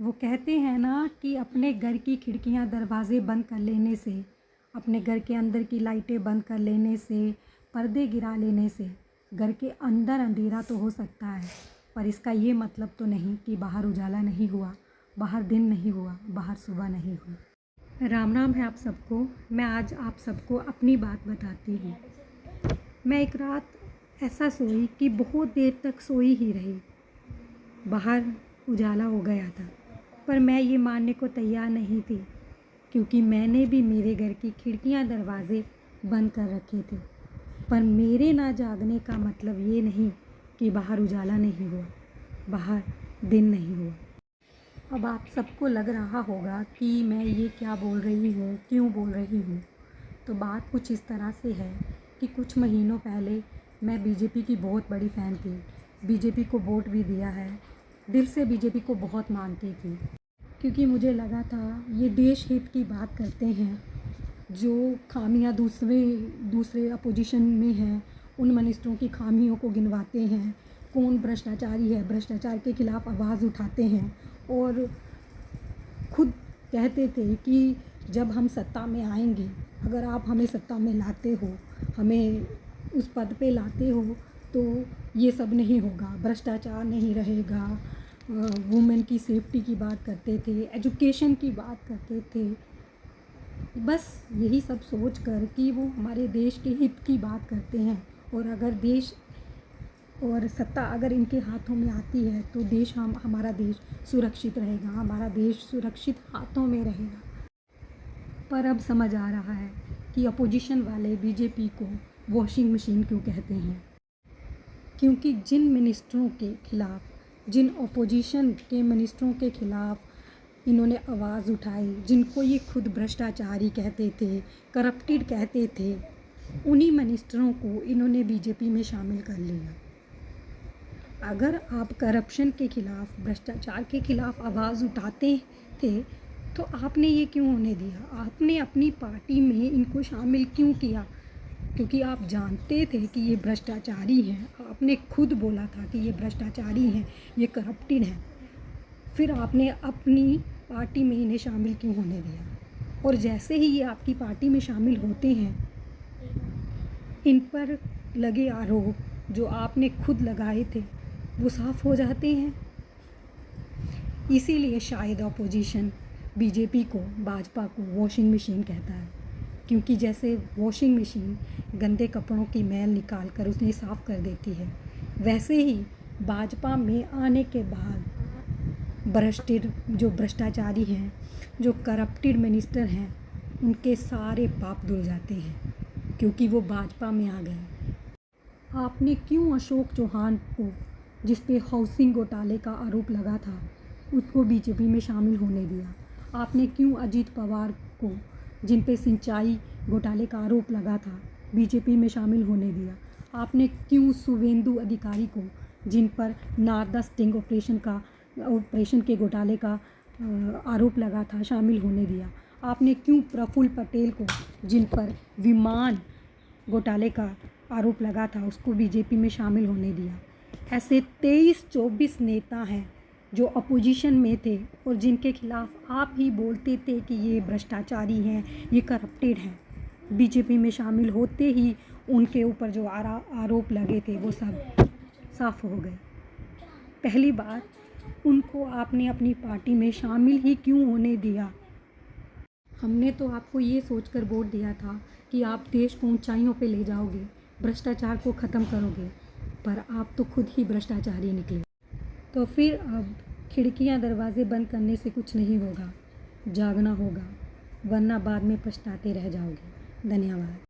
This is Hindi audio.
वो कहते हैं ना कि अपने घर की खिड़कियां दरवाजे बंद कर लेने से, अपने घर के अंदर की लाइटें बंद कर लेने से, पर्दे गिरा लेने से घर के अंदर अंधेरा तो हो सकता है, पर इसका ये मतलब तो नहीं कि बाहर उजाला नहीं हुआ, बाहर दिन नहीं हुआ, बाहर सुबह नहीं हुई। राम राम है आप सबको। मैं आज आप सबको अपनी बात बताती हूँ। मैं एक रात ऐसा सोई कि बहुत देर तक सोई ही रही। बाहर उजाला हो गया था, पर मैं ये मानने को तैयार नहीं थी, क्योंकि मैंने भी मेरे घर की खिड़कियां दरवाजे बंद कर रखे थे। पर मेरे ना जागने का मतलब ये नहीं कि बाहर उजाला नहीं हुआ, बाहर दिन नहीं हुआ। अब आप सबको लग रहा होगा कि मैं ये क्या बोल रही हूँ, क्यों बोल रही हूँ। तो बात कुछ इस तरह से है कि कुछ महीनों पहले मैं बीजेपी की बहुत बड़ी फ़ैन थी। बीजेपी को वोट भी दिया है, दिल से बीजेपी को बहुत मानती थी, क्योंकि मुझे लगा था ये देश हित की बात करते हैं। जो खामियां दूसरे अपोजिशन में हैं, उन मिनिस्टरों की खामियों को गिनवाते हैं, कौन भ्रष्टाचारी है, भ्रष्टाचार के खिलाफ़ आवाज़ उठाते हैं और खुद कहते थे कि जब हम सत्ता में आएंगे, अगर आप हमें सत्ता में लाते हो, हमें उस पद पे लाते हो, तो ये सब नहीं होगा, भ्रष्टाचार नहीं रहेगा। वुमेन की सेफ्टी की बात करते थे, एजुकेशन की बात करते थे। बस यही सब सोच कर कि वो हमारे देश के हित की बात करते हैं, और अगर देश और सत्ता अगर इनके हाथों में आती है तो हमारा देश सुरक्षित रहेगा, हमारा देश सुरक्षित हाथों में रहेगा। पर अब समझ आ रहा है कि अपोजिशन वाले बीजेपी को वॉशिंग मशीन क्यों कहते हैं, क्योंकि जिन मिनिस्टरों के खिलाफ़, जिन अपोजिशन के मिनिस्टरों के खिलाफ़ इन्होंने आवाज़ उठाई, जिनको ये खुद भ्रष्टाचारी कहते थे, करप्टेड कहते थे, उन्हीं मिनिस्टरों को इन्होंने बीजेपी में शामिल कर लिया। अगर आप करप्शन के खिलाफ़, भ्रष्टाचार के खिलाफ़ आवाज़ उठाते थे तो आपने ये क्यों होने दिया? आपने अपनी पार्टी में इनको शामिल क्यों किया? क्योंकि आप जानते थे कि ये भ्रष्टाचारी हैं, आपने खुद बोला था कि ये भ्रष्टाचारी हैं, ये करप्टेड हैं, फिर आपने अपनी पार्टी में इन्हें शामिल क्यों होने दिया? और जैसे ही ये आपकी पार्टी में शामिल होते हैं, इन पर लगे आरोप जो आपने खुद लगाए थे वो साफ हो जाते हैं। इसीलिए शायद अपोजिशन बीजेपी को, भाजपा को वॉशिंग मशीन कहता है, क्योंकि जैसे वॉशिंग मशीन गंदे कपड़ों की मैल निकाल कर उन्हें साफ़ कर देती है, वैसे ही भाजपा में आने के बाद जो भ्रष्टाचारी हैं, जो करप्टेड मिनिस्टर हैं, उनके सारे पाप धुल जाते हैं, क्योंकि वो भाजपा में आ गए। आपने क्यों अशोक चौहान को, जिस पे हाउसिंग घोटाले का आरोप लगा था, उसको बीजेपी में शामिल होने दिया? आपने क्यों अजीत पवार को, जिन पे सिंचाई घोटाले का आरोप लगा था, बीजेपी में शामिल होने दिया? आपने क्यों शुवेंदु अधिकारी को, जिन पर नारदा स्टिंग ऑपरेशन के घोटाले का आरोप लगा था, शामिल होने दिया? आपने क्यों प्रफुल्ल पटेल को, जिन पर विमान घोटाले का आरोप लगा था, उसको बीजेपी में शामिल होने दिया? ऐसे 23-24 नेता हैं जो अपोजिशन में थे और जिनके खिलाफ आप ही बोलते थे कि ये भ्रष्टाचारी हैं, ये करप्टेड हैं। बीजेपी में शामिल होते ही उनके ऊपर जो आरोप लगे थे वो सब साफ हो गए। पहली बात, उनको आपने अपनी पार्टी में शामिल ही क्यों होने दिया? हमने तो आपको ये सोचकर वोट दिया था कि आप देश को ऊंचाइयों पे ले जाओगे, भ्रष्टाचार को ख़त्म करोगे, पर आप तो खुद ही भ्रष्टाचारी निकले। तो फिर अब खिड़कियां दरवाजे बंद करने से कुछ नहीं होगा, जागना होगा, वरना बाद में पछताते रह जाओगे। धन्यवाद।